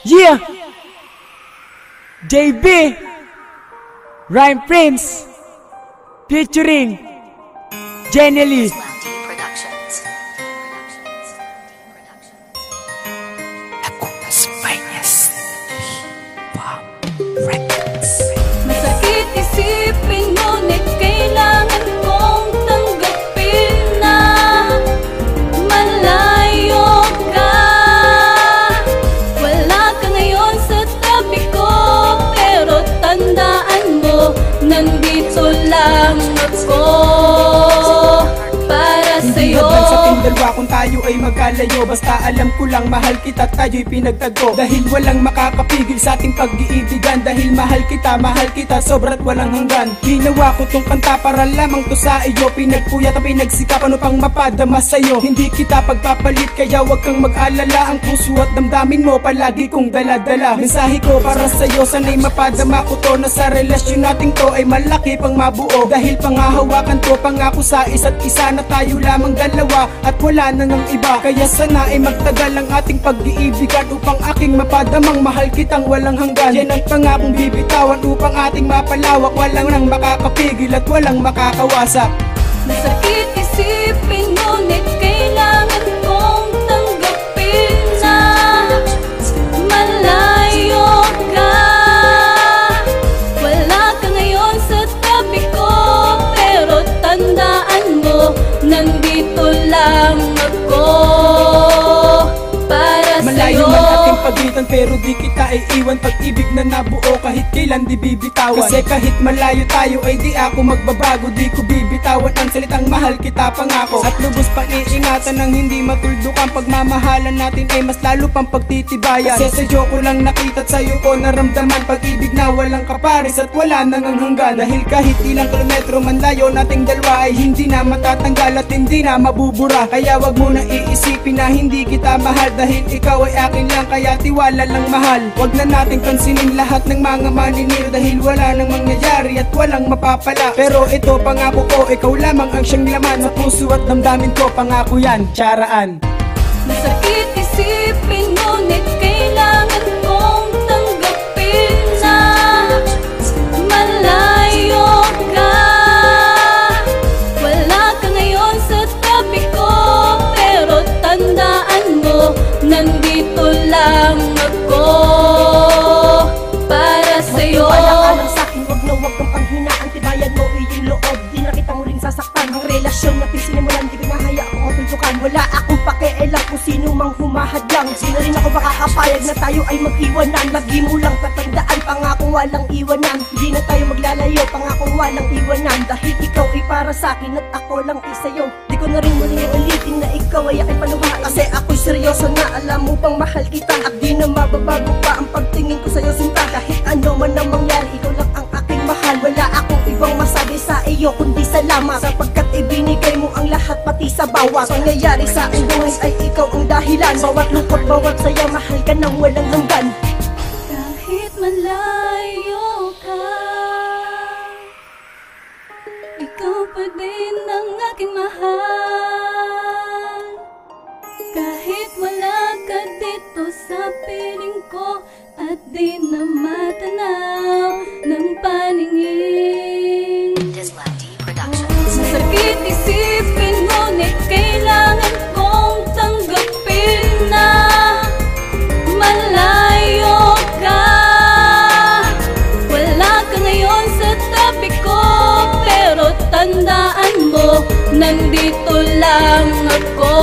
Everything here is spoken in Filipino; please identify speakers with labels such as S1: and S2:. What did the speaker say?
S1: Yeah! JB Rhyme Prince featuring Jenny Lee.
S2: Masakit isipin, ngunit kailangan kong tanggapin na malayo ka. Wala ka ngayon sa tabi ko, pero tandaan mo, nandito lang ako para sa'yo.
S3: Dalawa kung tayo ay magkalayo, basta alam ko lang mahal kita, tayo'y pinagtagpo. Dahil walang makakapigil sa ating pag-iibigan, dahil mahal kita, sobra't walang hanggan. Ginawa ko tong kanta para lamang to sa iyo, pinagpuyat at pinagsikapan upang mapadama sa'yo. Hindi kita pagpapalit, kaya wag kang mag-alala, ang puso at damdamin mo palagi kong dala-dala. Mensahe ko para sa'yo, sana'y mapadama ko to, na sa relasyon nating to ay malaki pang mabuo. Dahil pangahawakan to, pangako sa isa't isa na tayo lamang dalawa at wala na ng iba. Kaya sana ay magtagal ang ating pag-iibigan upang aking mapadamang mahal kitang walang hanggan. Yan ang pangakong bibitawan upang ating mapalawak, walang nang makakapigil at walang makakawasak.
S2: Masakit isipin, ngunit kailangan kong tanggapin na malayo ka. Wala ka ngayon sa tabi ko, pero tandaan mo, nandito lang ako para
S3: Malayo
S2: sa'yo.
S3: man ating pagitan, pero di kita iiwan. Pag-ibig na nabuo, kahit kailan di bibitawan. Kasi kahit malayo tayo ay di ako magbabago, di ko bibitawan ang salitang mahal kita, pangako. At lubos pang iingatan ng hindi matuldukan, pagmamahalan natin ay mas lalo pang pagtitibayan. Kasi sa'yo ko lang nakita't sa'yo ko naramdaman, pag-ibig na walang kapares at wala nang hanggan. Dahil kahit ilang kilometro man layo nating dalawa ay hindi na matatanggal at hindi na mabubura. Kaya wag mo na iisipin na hindi kita mahal, dahil ikaw ay akin lang, kaya tiwala lang mahal. Wag na nating pansinin lahat ng mga maniniro, dahil wala nang mangyayari at walang mapapala. Pero ito pangako ko, ikaw lamang ang siyang laman sa puso at damdamin ko, pangako yan, Charaan.
S2: Masakit isipin, ngunit kailangan kong tanggapin na malayo ka. Wala ka ngayon sa tabi ko, pero tandaan mo, nandito lang ako para sa'yo.
S4: Wala ka lang sa'kin, wag na wag kang panghinaan, tibayan mo iyong loob, di na kitang muling sasaktan. Ang relasyon na sinimulan, di pinahaya kong tutultukan. Wala akong pakialam kung sino mang humahadlang. Sino rin ako makakapayag na tayo ay mag-iwanan. Lagi mo lang tatandaan, pangakong walang iwanan. Hindi na tayo maglalayo, pangakong walang iwanan. Dahil ikaw ay para sa'kin at ako lang isayo. Di ko na rin muling ulitin na ikaw ay aking paluhain, kasi ako'y seryoso na alam mo pang mahal kita. At di na mababago pa ang pagtingin ko sa'yo, sinta. Kahit ano man ang mangyari, ikaw lang ang aking mahal. Wala akong ibang masabi sa iyo kundi salamat, sapagkat ibinigay mo ang lahat pati sa bawat pangyayari sa aking buhay ay ikaw ang dahilan. Bawat lungkot, bawat saya, mahal ka nang walang hanggan.
S2: Kahit malayo ka, ikaw pa din ang aking mahal. Kahit wala ka dito sa piling ko, at di na matanaw ng paningin. Masakit isipin, ngunit kailangan kong tanggapin na malayo ka. Wala ka ngayon sa tabi ko, pero tandaan mo, nandito lang ako